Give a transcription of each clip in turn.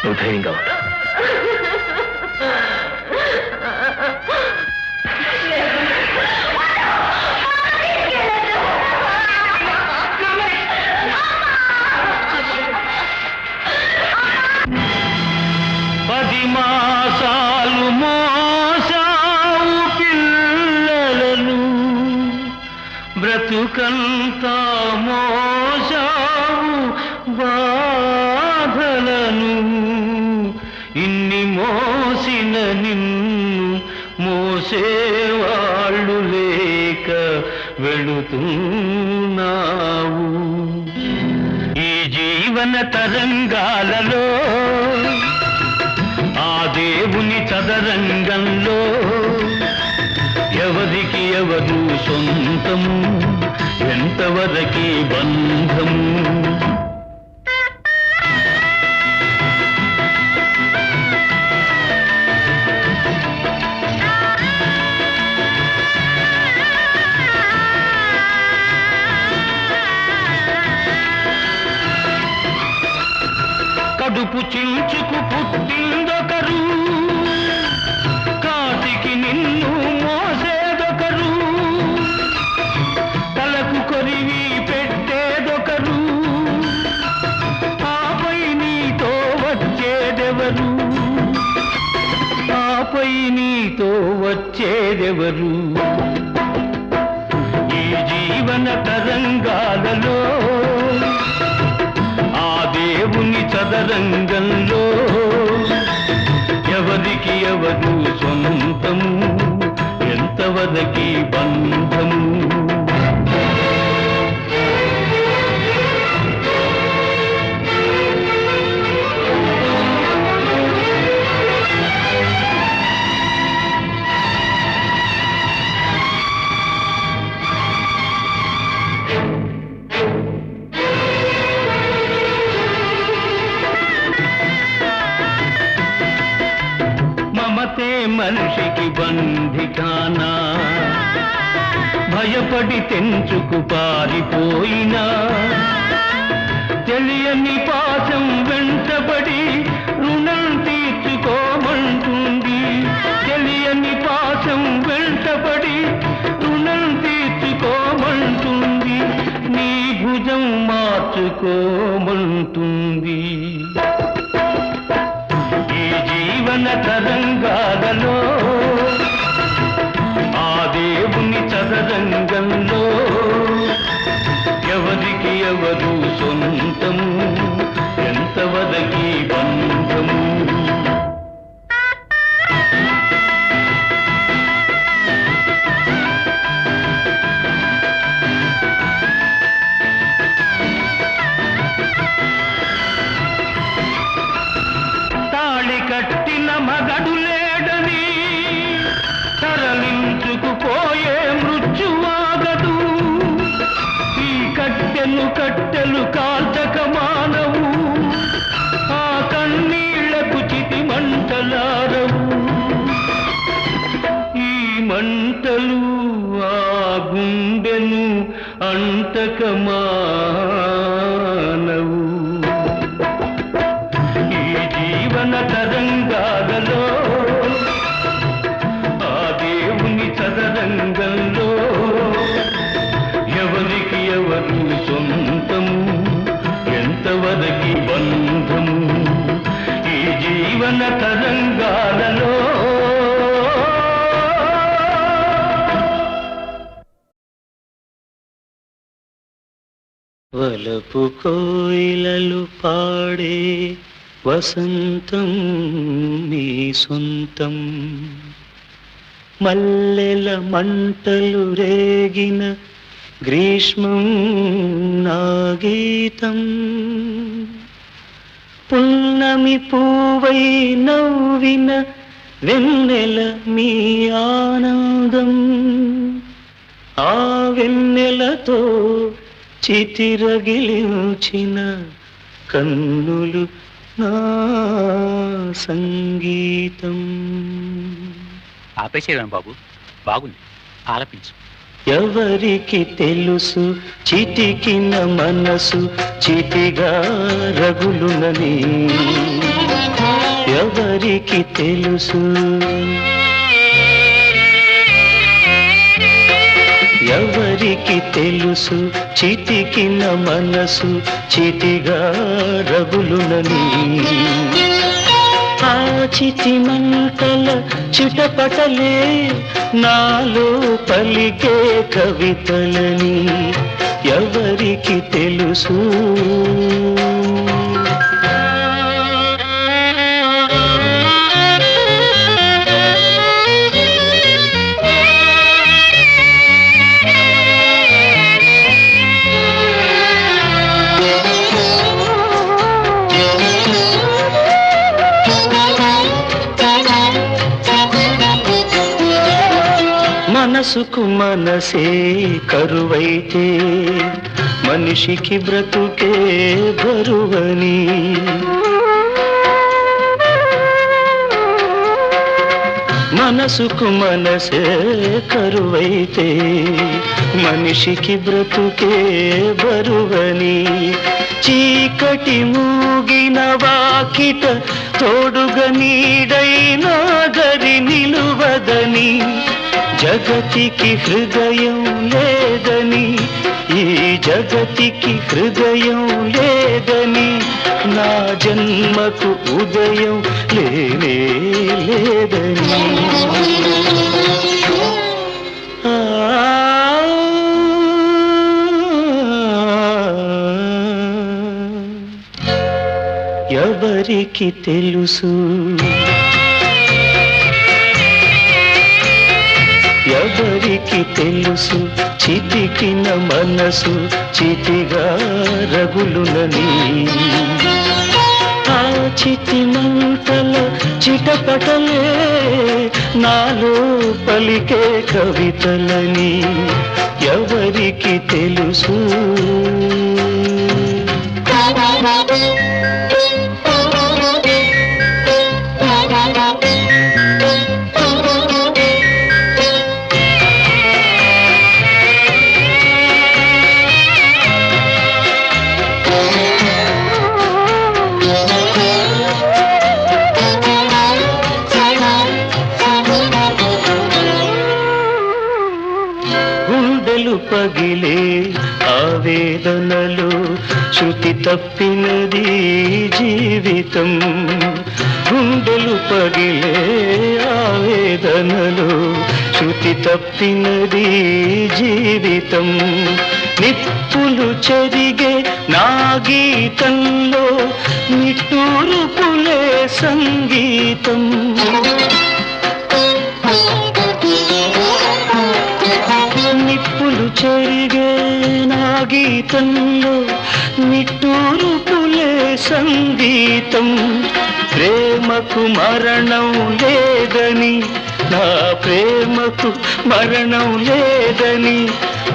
నువ్వు ధైర్యంగా ఉండు. పది మాసాలు మోసావు పిల్లలను, బ్రతుకంతా మోసావు బాధలను. ఇన్ని మోసిన నిన్ను మోసేవాళ్ళు లేక వెళుతున్నావు. ఈ జీవన తరంగాలలో ఆ దేవుని చదరంగంలో ఎవరికి ఎవరు సొంతము, ఎంతవరకి బంధము. కడుపు చించుకు పుట్టిందొకరు, కాటికి నిన్ను మోసేదొకరు, తలకు కొరివి పెట్టేదొకరు, ఆపై నీతో వచ్చేదెవరు, ఆపై నీతో వచ్చేదెవరు. ఈ జీవన తరంగాలలో దేవుని చదరంగంలో ఎవరికి ఎవరు సొంతము, ఎంతవరకి బంధము. మనిషికి బంధికానా, భయపడి తెంచుకు పారిపోయినా, తెలియని పాశం వెంటబడి రుణం తీర్చుకోమంటుంది. తెలియని పాశం వెంటబడి రుణం తీర్చుకోమంటుంది, నీ భుజం మార్చుకోమంటుంది. జీవన తరంగాలలో ఆ దేవుని చదరంగంలో ఎవరికి ఎవరు సొంతము, ఎంతవరకి బంధము. కట్టిన మగడు లేడని తరలించుకుపోయే మృత్యువాగదు. ఈ కట్టెలు కట్టెలు కాల్చక మానవు, ఆ కన్నీళ్లకు చితి మంటలారవు. ఈ మంటలు ఆ గుండెను అంటక మానవు. జీవన తరంగాలలో ఆ దేవుని చదరంగంలో ఎవరికి ఎవరు సొంతము, ఎంతవరకి బంధము. ఈ జీవన తరంగాలలో వలపు కోయిలలు పాడే వసంతం నీ సొంతం, మల్లెల మంటలు రేగిన గ్రీష్మం నా గీతం. పున్నమి పూవై నవ్విన వెన్నెల మీ ఆనందం, ఆ వెన్నెలతో చితిరగిలించిన కన్నులు నా సంగీతం. ఆపేసేవాను బాబు, బాగుంది, ఆలపించు. ఎవరికి తెలుసు చితికిన మనసు చితిగా రగులునని, ఎవరికి తెలుసు? ఎవరికి తెలుసు చితికిన మనసు చితిగా రగులునని, ఆ చితి మంటల చిటపటలే నాలో పలికే కవితలని, ఎవరికి తెలుసు? మనసుకు మనసే కరువైతే మనిషికి బ్రతుకే బరువని, మనసుకు మనసే కరువైతే మనిషికి బ్రతుకే బరువని, చీకటి మూగిన వాకిట తోడుగా నీడైనా గరి నిలువదని, జగతికి హృదయం లేదని, ఈ జగతికి హృదయం లేదని, నా జన్మకు ఉదయం లేనే లేదని. ఎవరికి తెలుసు? ఎవరికి తెలుసు చితికిన మనసు చితిగా రగులునని, ఆ చితి మంటల చిటపటలే నాలో పలికే కవితలని, ఎవరికి తెలుసు? పగిలే ఆవేదనలో శృతి తప్పినది జీవితం, గుండెలు పగిలే ఆవేదనలో శృతి తప్పినది జీవితం, నిప్పులు చెరిగే నా గీతంలో నిట్టూర్పులే సంగీతం, నిప్పులు చెరిగే నా గీతంలో నిట్టూర్పులే సంగీతం, ప్రేమకు మరణం లేదని, నా ప్రేమకు మరణం లేదని,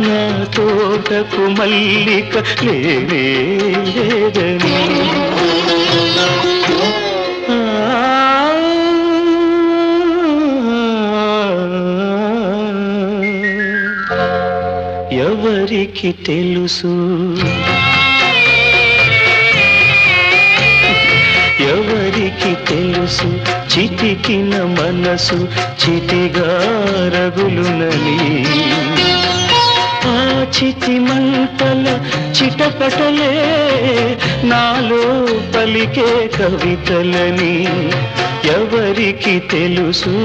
నా తోటకు మల్లిక లేనే లేదని, ఎవరికి తెలుసు? ఎవరికి తెలుసు చితికిన మనసు చితిగా రగులునని, ఆ చితి మంటల చిటపటలే నాలో పలికే కవితలని, ఎవరికి తెలుసు?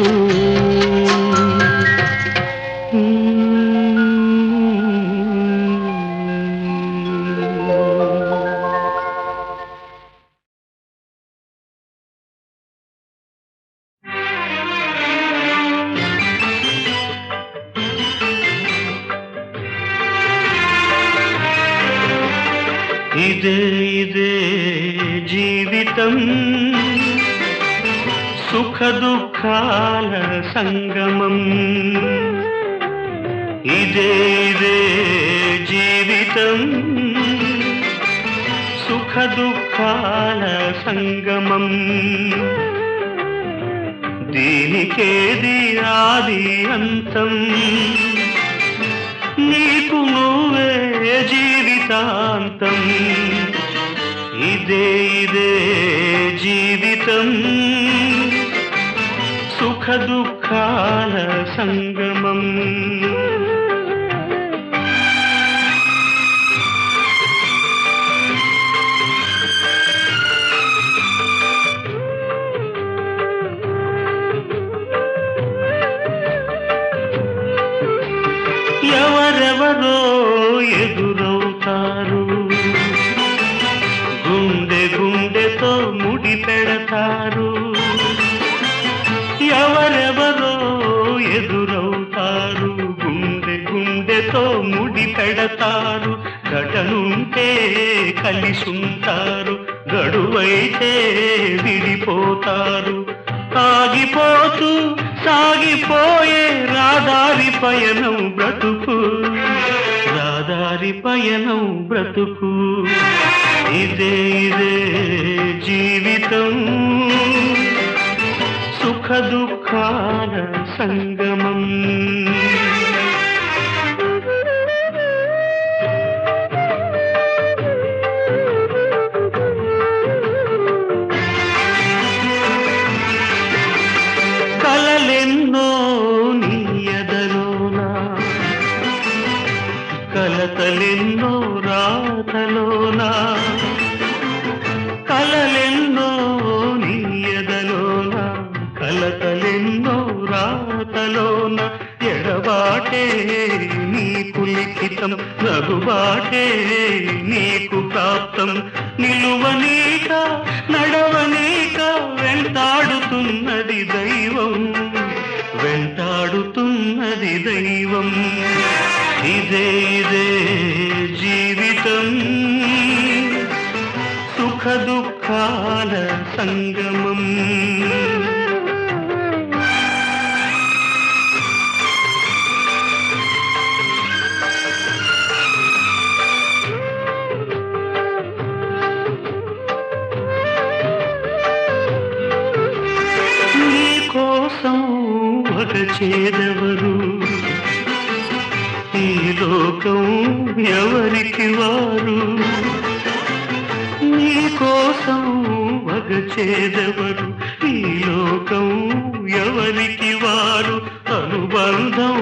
ఇదే ఇదే జీవితం, సుఖ దుఃఖాల సంగమం, ఇదే ఇదే జీవితం, సుఖ దుఃఖాల సంగమం, దీనికేది ఆది అంతం, నీకు నువ్వే జీవితాంతం. ఇదే జీవితం, సుఖ దుఃఖాల సంగమం. ఎవరెవరో ఎదురవుతారు, గుండెతో ముడి పెడతారు. ఎవరెవరో ఎదురవుతారు, గుండెతో ముడి పెడతారు. గడనుంటే కలిసుంటారు, గడువైతే విడిపోతారు. ఆగిపోతూ సాగిపోయే రాదారి పయనం బ్రతుకు, రాదారి పయనం బ్రతుకు. ఇదే జీవితం, సుఖ దుఃఖాల సంగమం. కలలెన్నో నీ ఎదలోనా, కలతలెన్నో రాతలోనా. కలలెన్నో నీ ఎదలోనా, కలతలెన్నో రాతలోన. ఎడబాటే నీకు లిఖితం, నగుబాటే నీకు ప్రాప్తం. నిలువనీక నడవనీక వెంటాడుతున్నది దైవం, వెంటాడుతున్నది దైవం. ఇదే జీవితం, సుఖ దుఃఖాల సంగమం. నీకోసం ఒక చేదెవరు, ఈ లోకం ఎవరికి వారు. నీకోసం ఒక చేదెవరు, ఈ లోకం ఎవరికి వారు. అనుబంధం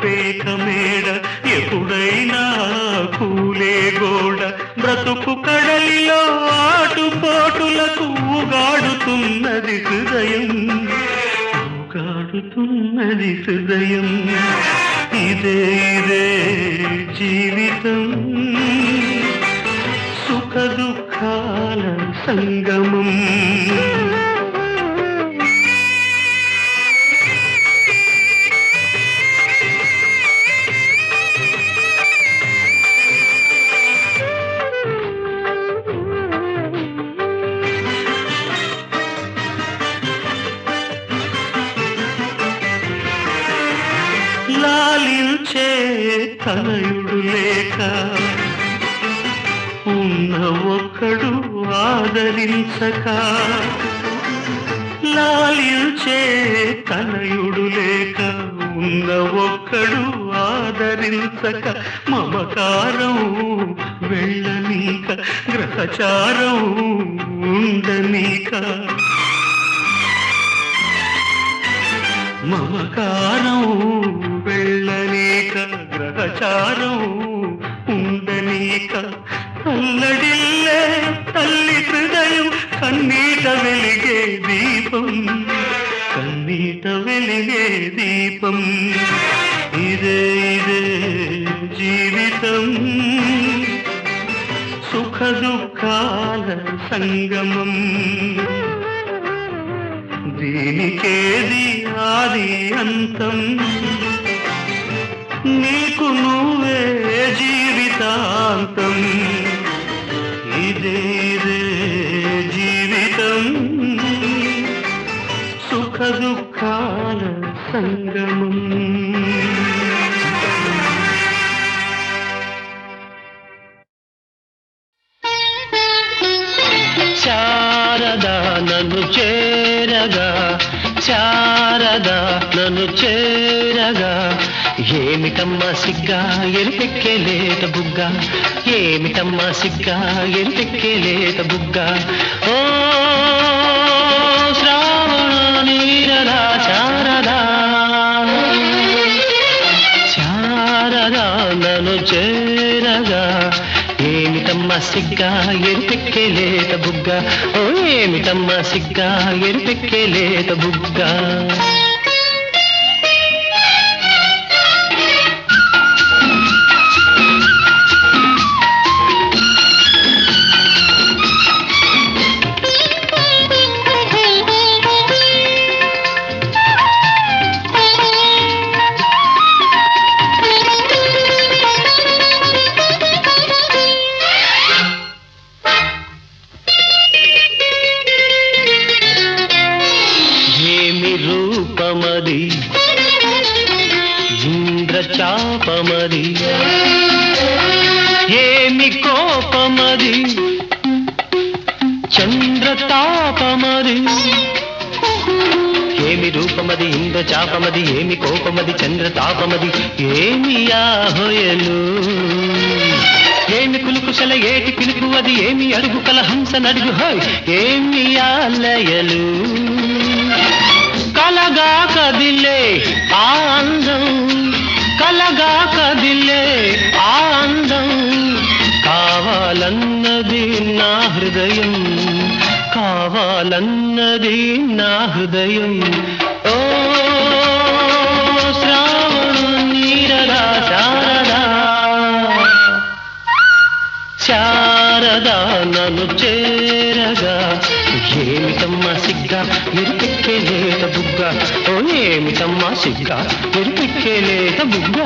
పేక మేడ, ఎప్పుడైనా కూలే గోడ. బ్రతుకు కడలిలో ఆటుపోటులకు ఊగాడుతున్నది హృదయం, ఊగాడుతున్నది హృదయం. ఇదే జీవితం, సుఖ దుఃఖాల సంగమం. లాలించే తనయుడు లేక, ఉన్న ఒక్కడు ఆదరించక. లాలించే తనయుడు లేక, ఉన్న ఒక్కడు ఆదరించక. మమకారం వెళ్ళనీక, గ్రహచారం ఉండనీక. మమకారం వెళ్ళనీక, గ్రహచారం ఉండనీక. అల్లడిల్లే తల్లి హృదయం, కన్నీట వెలిగే దీపం, కన్నీట వెలిగే దీపం. ఇదే జీవితం, సుఖ దుఃఖాల సంగమం. దీనికేది ఆది అంతం, నీకు నువ్వే జీవితాంతం. ఇదే జీవితం, సుఖ దుఃఖాల సంగమం. శారదా నన్ను చేరగా, శారదా నన్ను చేరగా, ఏమిటమ్మా సిగ్గా ఎరిపెక్కే లేత బుగ్గ, ఏమిటమ్మా సిగ్గా ఎరిపెక్కే లేత బుగ్గ. ఓ శ్రావణ నీరదా శారదా, శారదా నన్ను చేరగా. ఏమిటమ్మా సిగ్గా ఎరిపెక్కే లేత బుగ్గ, ఓ ఏమిటమ్మా సిగ్గా ఎరిపెక్కే లేత బుగ్గ. రూపమది ఇంద్రచాపమది, ఏమి కోపమది చంద్రతాపమది. ఏమి రూపమది ఇంద్రచాపమది, ఏమి కోపమది చంద్రతాపమది, ఏమి యాహొయలు ఏమి కులుకుశల ఏటి పిలుపు అది, ఏమి అడుగు కల హంస నడుగు హోయ్, ఏమి ఆలయలు. కలగా కదిలే ఆనందం, కలగా కదిలే ఆనందం, కావాలన్నది నా హృదయం, కావాలన్నది నా హృదయం. ఓ శ్రావణ నీరదా శారదా, శారదా నన్ను చేరగా. ఏమిటమ్మా సిగ్గా ఎరిపెక్కే లేత బుగ్గ, ఓ ఏమిటమ్మా సిగ్గా ఎరిపెక్కే లేత బుగ్గ.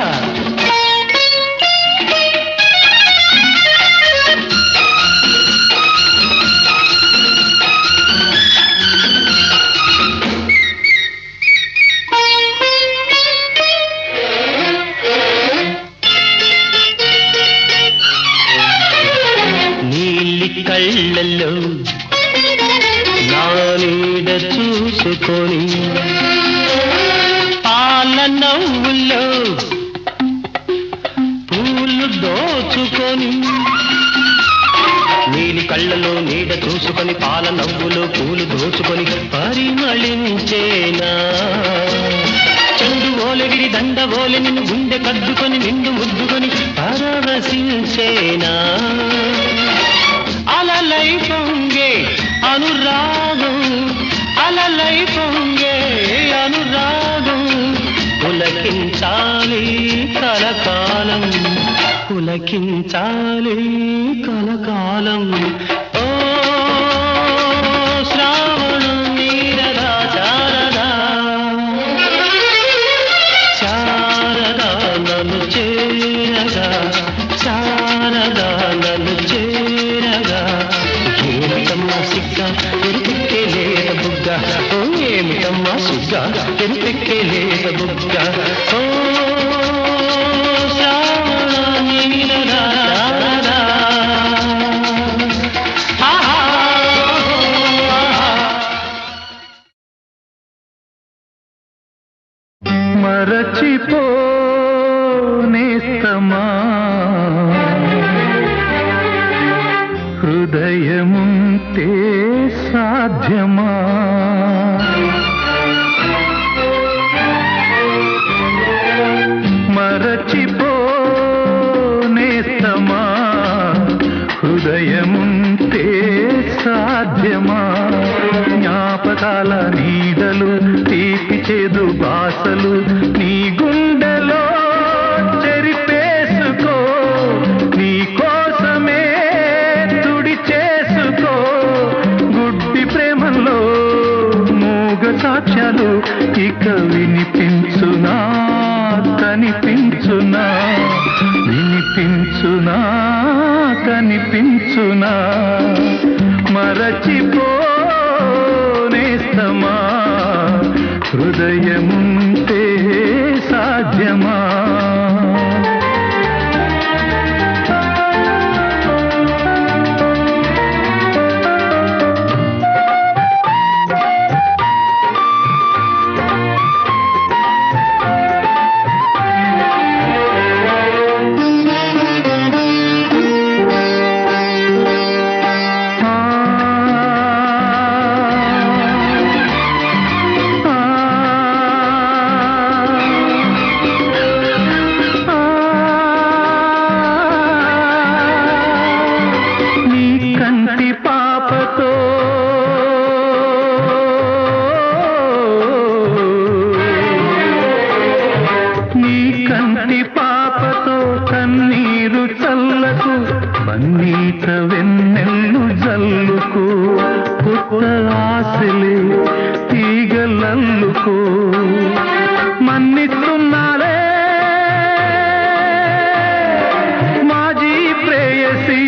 నీలి కళ్ళల్లో నా నీడ చూసుకొని, పాల నవ్వుల్లో పూలు దోచుకొని. నీలి కళ్ళలో నీడ చూసుకొని, పాల నవ్వులో పూలు దోచుకొని, పరిమళించేనా చెండు ఓలెగిరి దండ ఓలె నిన్ను గుండె కద్దుకొని, నిండు ముద్దుకొని పరవశించేనా. అలలై పొంగే అనురాగం, అలలై పొంగే అనురాగం, పులకించాలి కలకాలం, పులకించాలి కలకాలం. ఓ శ్రావణ నీరదా శారదా, శారదా నన్ను చేరగా, శారదా నన్ను చేరగా. ఏమిటమ్మా సిగ్గా ఎరిపెక్కే లేత బుగ్గ, ఓ ఏమిటమ్మా సిగ్గా ఎరిపెక్కే లేత బుగ్గ. ఓ శ్రావణ నీరదా శారదా. మరచిపోనేస్తమా హృదయముంటే సాధ్యమా, మరచిపోనేస్తమా హృదయముంటే సాధ్యమా. జ్ఞాపకాల నీడలు తీపి చేదు బాసలు నీ గుండెలో చెరిపేసుకో, నీ కోసమే తుడి చేసుకో. గుడ్డి ప్రేమలో మూగ సాక్ష్యాలు ఇక వినిపించునా, కనిపించునా, వినిపించునా, కనిపించునా. మరచిపోనేస్తమా హృదయముంటే సాధ్యమా. పాపతో నీ కంటి పాపతో కన్నీరు చల్లకు మన్నీత వెన్నెల్లు జల్లుకు కొత్త ఆశలే తీగలల్లుకో మన్నిస్తున్నాలే మాజీ ప్రేయసి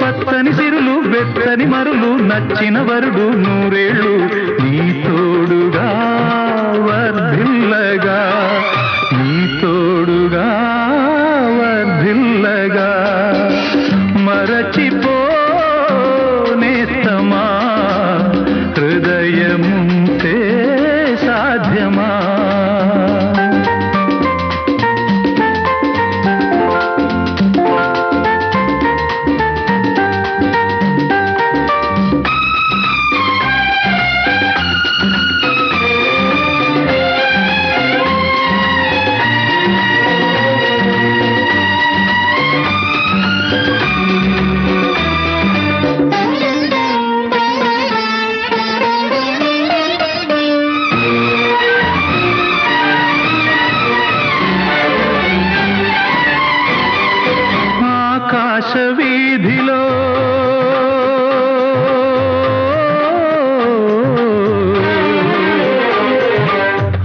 పచ్చని సిరులు వెచ్చని మరులు నచ్చిన వరుడు నూరేళ్ళు నీ తోడుగా వర్ధిల్లగా నీ తోడుగా వర్ధిల్లగా మరచిపోనేస్తమా హృదయముంటే సాధ్యమా ఆకాశ వీధిలో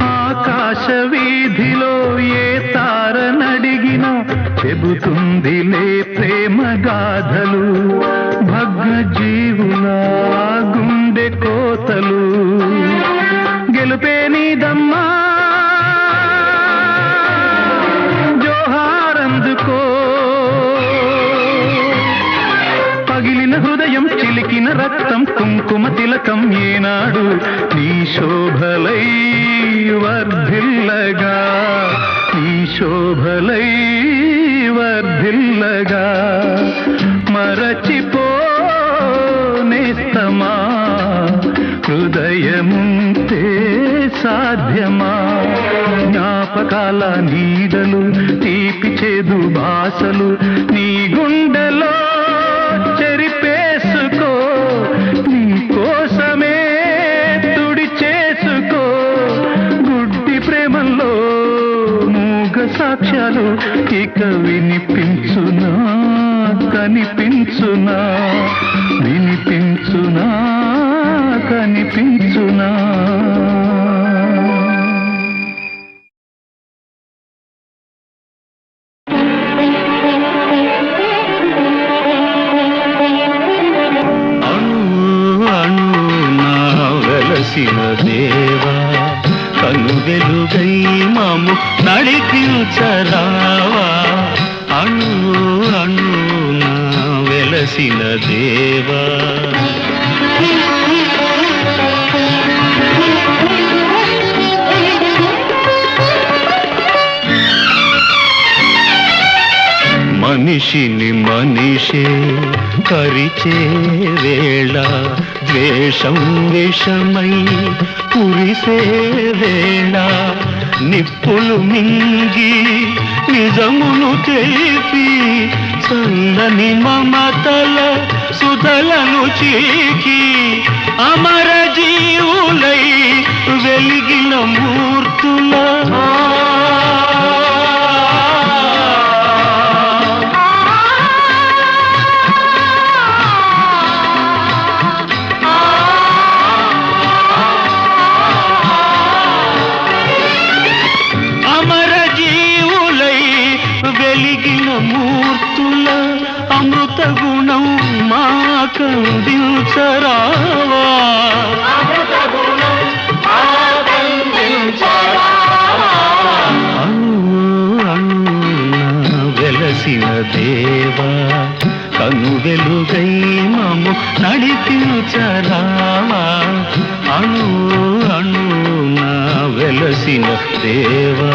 ఆకాశ వీధిలో ఏ తారనడిగినా చెబుతుందిలే ప్రేమ గాథలు భగ్న జీవుల గుండె కోతలు గెలుపే నీదమ్మా జోహారందుకో పగిలిన హృదయం చిలికిన రక్తం కుంకుమ తిలకం ఏనాడు నీ శోభలై వర్ధిల్లగా నీ శోభలై వర్ధిల్లగా మరచిపోనేస్తమా హృదయముంటే సాధ్యమా జ్ఞాపకాల నీడలు తీపి చేదు భాషలు నీ గుండెలో చెరిపేసుకో నీ కోసమే తుడి చేసుకో గుడ్డి ప్రేమల్లో మూగ సాక్ష్యాలు ఇక వినిపించునా కనిపించునా వినిపించునా కనిపించునా దేవా కను వెలుగై మాము నడిపించరావా అణు అణు నా వెలసిన దేవా మనిషిని మనిషే కరిచే వేళ ద్వేషం విషమై కురిసే వేళ నిప్పులు మింగి నిజమును తెలిపి చల్లని మమతల సుధలను చీకి అమర జీవులై వెలిగిన మూర్తుల మూర్తుల అమృత గుణం మాకందించరావా అణు అణు నా వెలసిన దేవా కను వెలుగై మము నడిపించరావా అణు అణు నా వెలసిన దేవా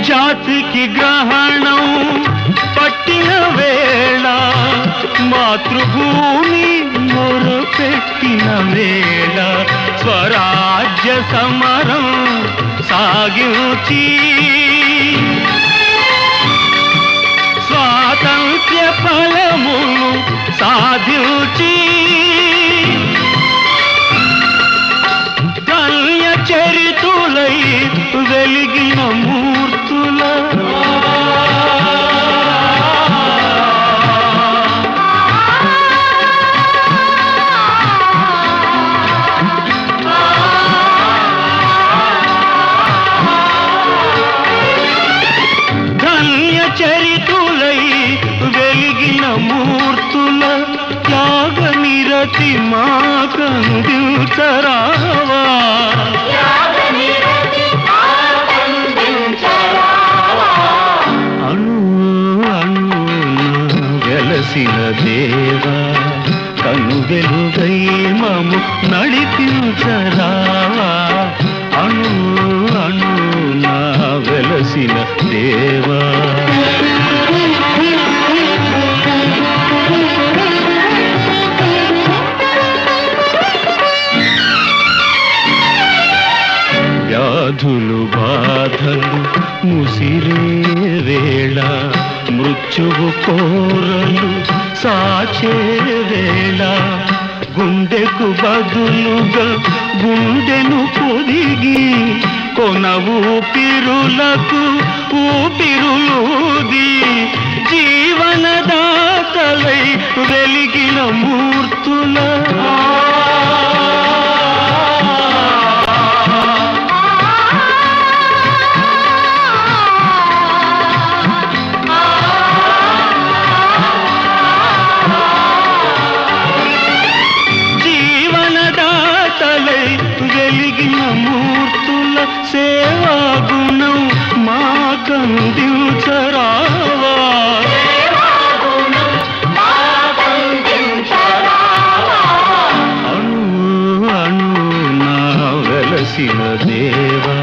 జాతికి గ్రహణం పట్టిన వేళ మాతృభూమి మొరపెట్టిన వేళ స్వరాజ్య సమరం సాగించి స్వాతంత్ర్య ఫలమును సాధించి కల్య చరితులై వెలిగిన మూర్తుల చరితులై వెలిగిన మూర్తుల త్యాగ నిరతి మా కందించరావా అణు అణున వెలసిన దేవా కను వెలుగై మము నడిపించరావా అణు అణున వెలసిన దేవా వ్యాధులు బాధలు ముసిరే వేళ మృత్యువు కోరలు సాచే వేళ గుండెకు బదులుగా గుండెను పొదిగి కొన ఊపిరులకు ఊపిరులూది జీవనదాతలై వెలిగిన మూర్తుల వెలిగిన మూర్తుల సేవా గుణం మా కందించరావా అణు అణున వెలసిన దేవా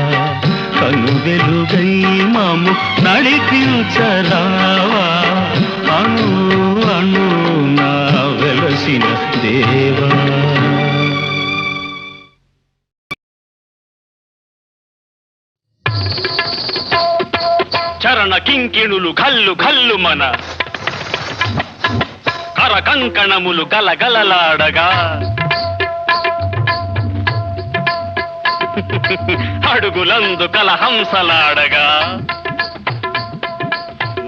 కను వెలుగై మాము నడిపించరావా అణు అణున వెలసిన దేవా చరణ కింకిణులు ఘల్లు ఘల్లు మన కర కంకణములు గలగలలాడగా అడుగులందు కలహంసలాడగా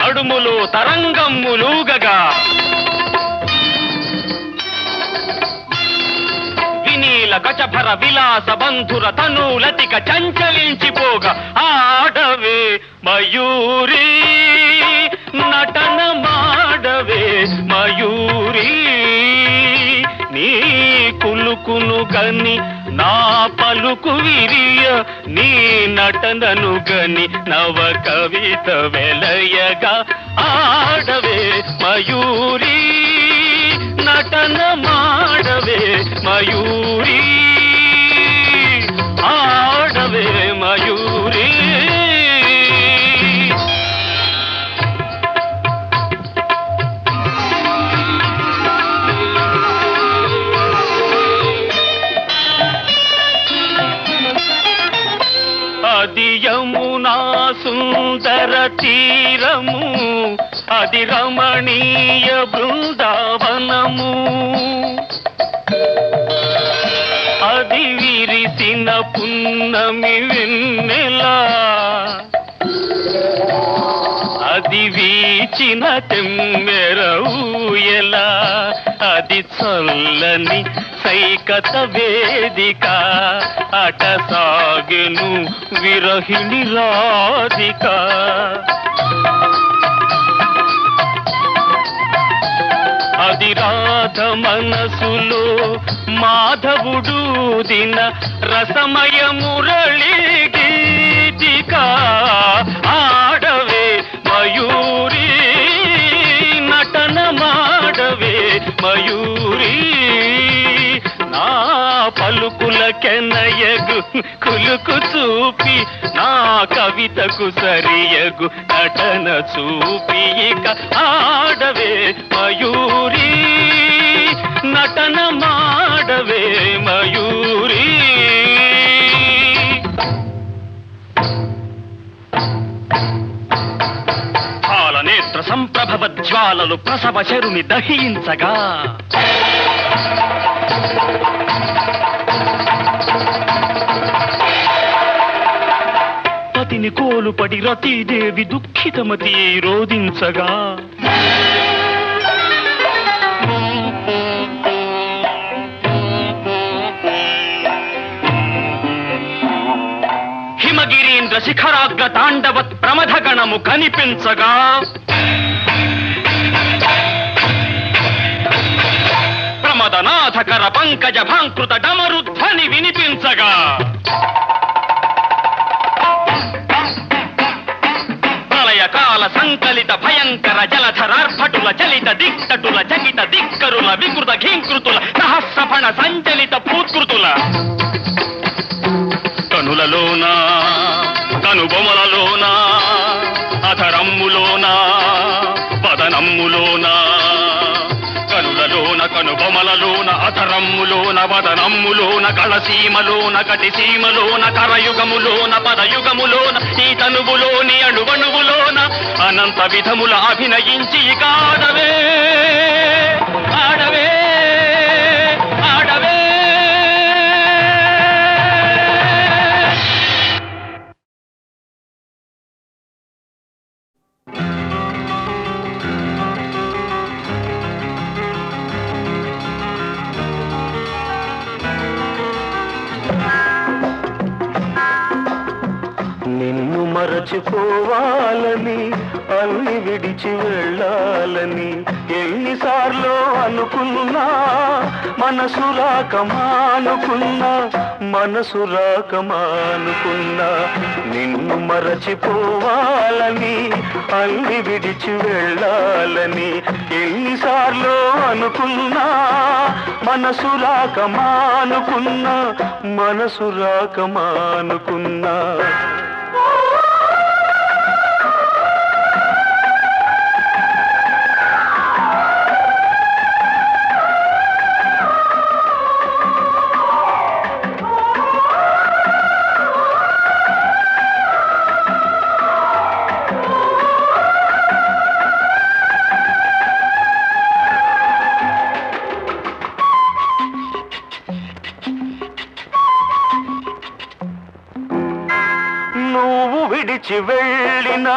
నడుములు తరంగమ్ములూగగా వినీల గజభర విలాస బంధుర తనూలతిక చంచలించిపోగా ఆడవే మయూరి నటన మాడవే మయూరి నీ కులుకును గని నా పలుకు విరియ నీ నటనను గని నవ కవిత వెలయగా ఆడవే మయూరి నటన మాడవే మయూరి ఆడవే మయూరి అది యమునా సుందర తీరము అది రమణీయ బృందావనము అది విరిసిన పున్నమి వెన్నెల అది వీచిన తెమ్మెర ఊయల అది చల్లని సైకత వేదిక అట సాగెను విరహిణి రాధిక అది రాధ మనసులో మాధవుడు దిన రసమయ మురళి గీతిక ఆడవే మయూరి నటన మాడవే మయూరి నా పలుకుల కెనయగు కులుకు చూపి నా కవితకు సరియగు నటన చూపి ఇక ఆడవే మయూరి నటన మాడవే మయూరి జ్వాలలు ప్రసవ శరుని దహించగా పతిని కోలుపడి రతీదేవి దుఃఖితమతి రోదించగా హిమగిరీంద్ర శిఖరాగ్ర తాండవత్ ప్రమథగణము కనిపించగా ప్రమదనాథకర పంకజ భాంకృత డమరుధ్వని వినిపించగా ప్రళయకాల సంకలిత భయంకర జలధరార్భటుల చలిత దిక్తటుల జగిత దిక్కరుల వికృత ఘీంకృతుల సహస్రఫణ సంచలిత పూత్కృతుల కనులలోన కనుబొమలలోన అధరమ్ములోన వదనమ్ములోన కనులలోన కనుబొమలలోన అధరమ్ములోన వదనమ్ములోన కళసీమలోన కటిసీమలోన కరయుగములోన పదయుగములోన ఈ తనువులోని అణువణువులోన అనంత విధముల అభినయించి ఆడవే ఆడవే ఆడవే. నిన్ను మరచిపోవాలని అన్ని విడిచి వెళ్ళాలని ఎన్నిసార్లు అనుకున్నా మనసు రాకమానుకున్నా మనసు రాకమానుకున్నా నిన్ను మరచిపోవాలని అన్ని విడిచి వెళ్ళాలని ఎన్నిసార్లు అనుకున్నా మనసు రాకమానుకున్నా మనసు రాకమానుకున్నా విడిచి వెళ్ళినా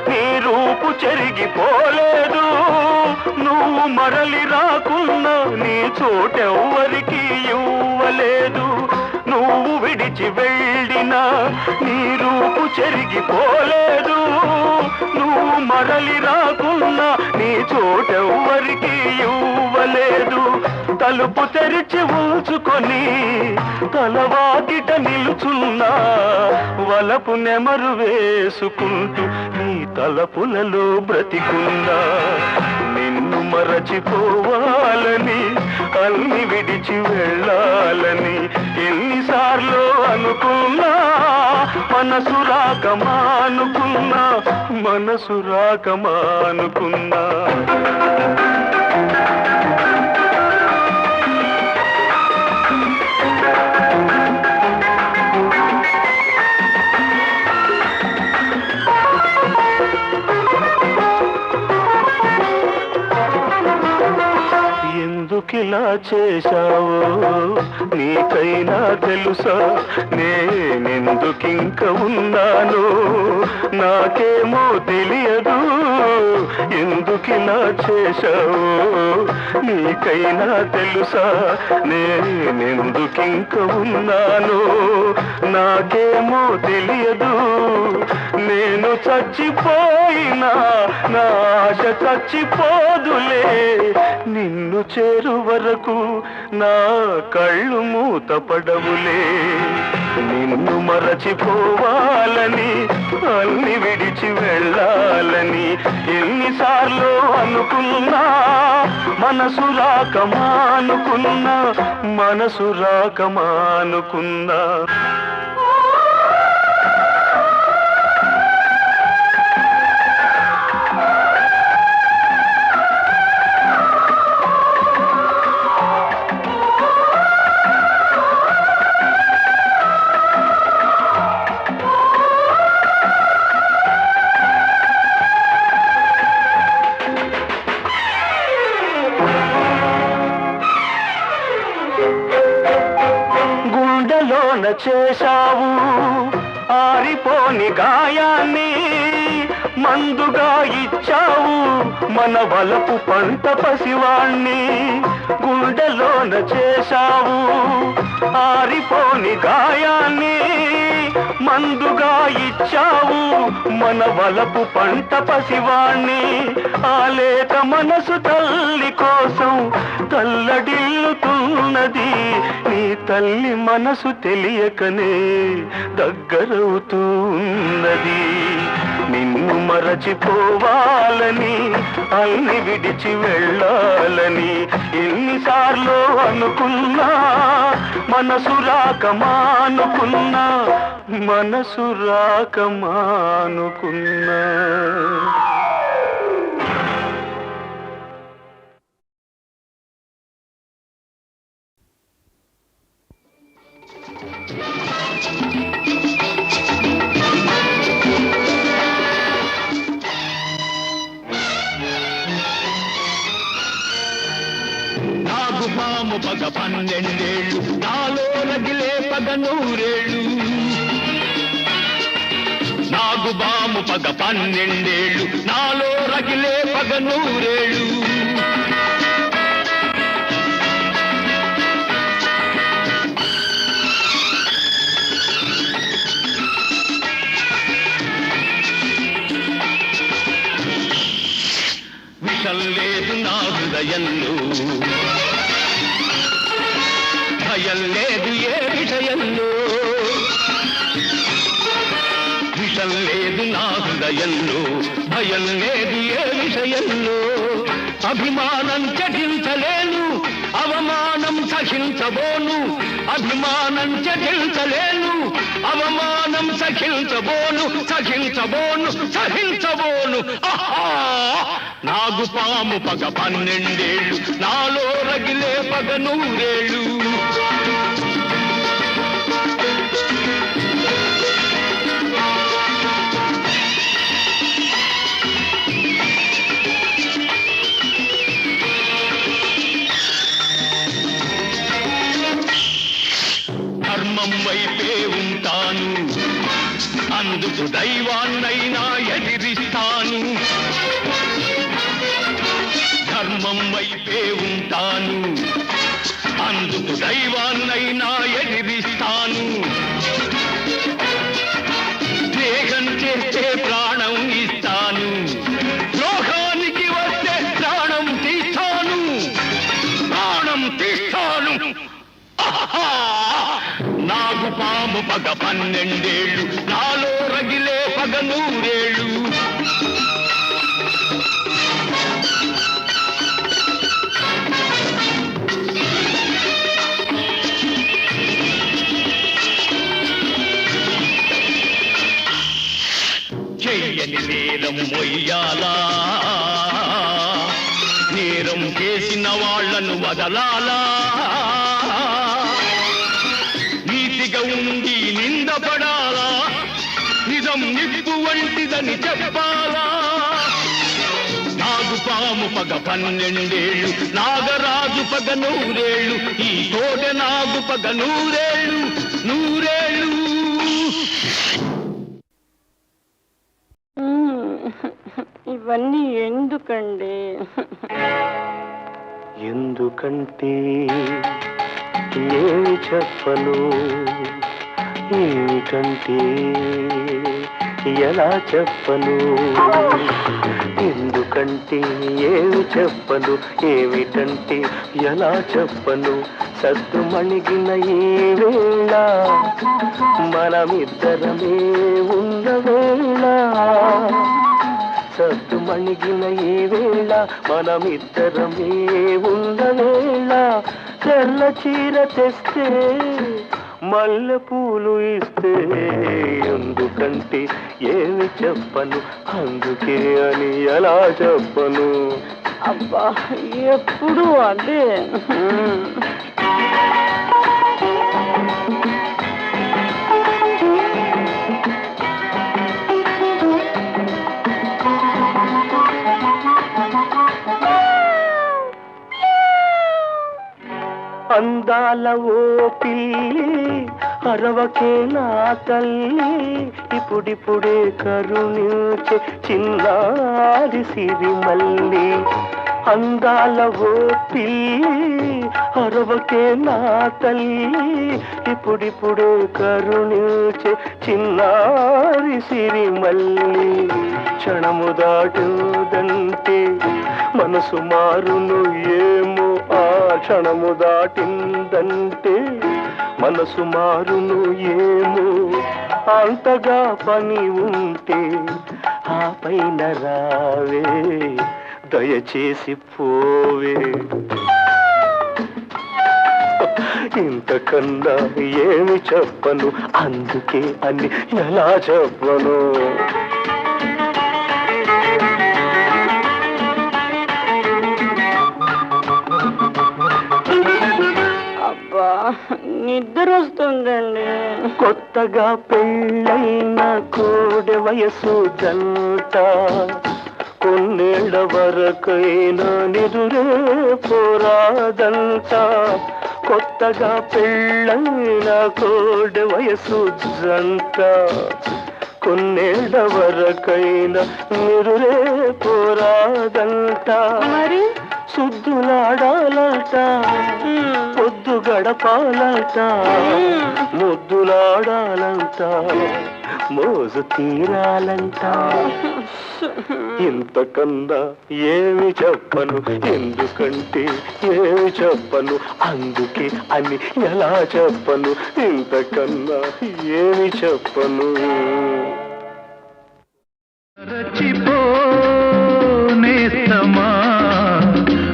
నీ రూపు చెరిగిపోలేదు నువ్వు మరలి రాకున్నా నీ చోటెవ్వరికి ఇవ్వలేదు నువ్వు విడిచి వెళ్ళినా నీ రూపు చెరిగిపోలేదు నువ్వు మరలి రాకున్నా నీ చోటెవ్వరికి ఇవ్వలేదు తలుపు తెరిచి ఉంచుకొని తలవాకిట నిలుచున్నా వలపు నెమరు వేసుకుంటూ నీ తలపులలో బ్రతికున్నా నిన్ను మరచిపోవాలని అన్ని విడిచి వెళ్ళాలని ఎన్నిసార్లు అనుకున్నా మనసు రాకమానుకున్నా మనసు రాకమానుకున్నా ఎందుకిలా చేశావో నీకైనా తెలుసా నేనెందుకింక ఉన్నాను నాకేమో తెలియదు ఎందుకిలా చేశావో నీకైనా తెలుసా నేనెందుకింక ఉన్నాను నాకేమో తెలియదు నేను చచ్చిపోయినా నా ఆశ చచ్చిపోదులే నిన్ను చేరు వరకు నా కళ్ళు మూతపడవులే నిన్ను మరచిపోవాలని అన్ని విడిచి వెళ్ళాలని ఎన్నిసార్లు అనుకున్నా మనసు రాకమానుకున్నా మనసు రాకమానుకున్నా గుండెలోన చేశావు ఆరిపోని గాయాన్ని మందుగా ఇచ్చావు మన వలపు పంట పసివాణ్ణి గుండెలోన చేశావు ఆరిపోని గాయాన్ని మందుగా ఇచ్చావు మన వలపు పంట పసివాణ్ణి ఆలేత మనసు తల్లి కోసం తల్లడిల్లుతున్నది నీ తల్లి మనసు తెలియకనే దగ్గరవుతూ ఉన్నది నిన్ను మరచిపోవాలని అన్ని విడిచి వెళ్ళాలని ఎన్నిసార్లు అనుకున్నా మనసు రాక మానుకున్నా మనసు రాక మానుకున్నా నాగుపాము పగ 12 ఏళ్ళు నాలో రగిలే పగ 100 ఏళ్ళు నాగుపాము పగ 12 ఏళ్ళు నాలో రగిలే పగ 100 ఏళ్ళు విషం లేదు నా హృదయంలో భయం లేదు ఏ విషయంలో విషం లేదు నా హృదయంలో భయం లేదు ఏ విషయంలో అభిమానం చటించలేను అవమానం సహించబోను అభిమానం చటించలేను అవమానం సహించబోను నాగుపాము పగ 12 ఏళ్ళు నాలో రగిలే పగ 100 ఏళ్ళు ధర్మం వైపే ఉంటాను అందుకు దైవాన్నైనా ఎదిరిస్తాను ధర్మం వైపే ఉంటాను అందుకు దైవాన్నైనా ఎదిరిస్తాను దేహం చేస్తే ప్రాణం ఇస్తాను లోకానికి వస్తే ప్రాణం తీస్తాను నాగుపాము పగ 12 ఏళ్ళు నాలో రగిలే పగ 100 ఏళ్ళు చెయ్యని నేరం మొయ్యాలా నేరం చేసిన వాళ్లను వదలాలా నీతిగా ఉండి నిందపడాలా నిజం నిప్పు వంటిదని చెప్పాలా నాగుపాము పగ 12 ఏళ్ళు నాగరాజు పగ 100 ఏళ్ళు ఈ తోట నాగు పగ 100 ఏళ్ళు 100 ఏళ్ళు ఇవన్నీ ఎందుకండి ఎందుకంటే ఏమి చెప్పను ఏమిటంటే ఎలా చెప్పను ఎందుకంటే ఏమి చెప్పను ఏమిటంటే ఎలా చెప్పను సద్దు మణిగిన ఈ వేళ మనమిద్దరమే ఉన్న వేళ సద్దు మణిగిన ఈ వేళ మనమిద్దరమే ఉన్న వేళ తెల్ల చీర తెస్తే మల్లె పూలు ఇస్తే ఎందుకంటే ఏమి చెప్పను అందుకే అని ఎలా చెప్పను అబ్బా ఎప్పుడు అదే అందాల ఓ పిల్లి అరవకే నా తల్లి ఇప్పుడిప్పుడే కరుణించే చిన్నారి సిరిమల్లి అందాల ఓ పిల్లి అరవకే నా తల్లి ఇప్పుడిప్పుడే కరుణించే చిన్నారి సిరిమల్లి క్షణము దాటుదంటే మనసు మారును ఏమో ఆ క్షణము దాటిందంటే మనసు మారును ఏమో అంతగా పని ఉంటే ఆ పైన రావే దయచేసి పోవే ఇంతకన్నా ఏమి చెప్పను అందుకే అని ఎలా చెప్పను అబ్బా నిద్ర వస్తుందండి. కొత్తగా పెళ్ళైన కోడె వయసు జంట కొన్నేళ్ల వరకైనా నిదురే పోరాదంట కొత్తగా పెళ్ళైన కోడె వయసు జంట కొన్నేళ్ల వరకైనా నిదురే పోరాదంట మరి సుద్దులాడాలంట పొద్దు గడపాలంట ముద్దులాడాలంట మోజు తీరాలంట ఇంతకన్నా ఏమి చెప్పను ఎందుకంటే ఏమి చెప్పను అందుకే అని ఎలా చెప్పను ఇంతకన్నా ఏమి చెప్పను రచిపోనేస్తమా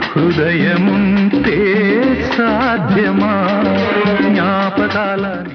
హృదయముంటే సాధ్యమా జ్ఞాపకాలని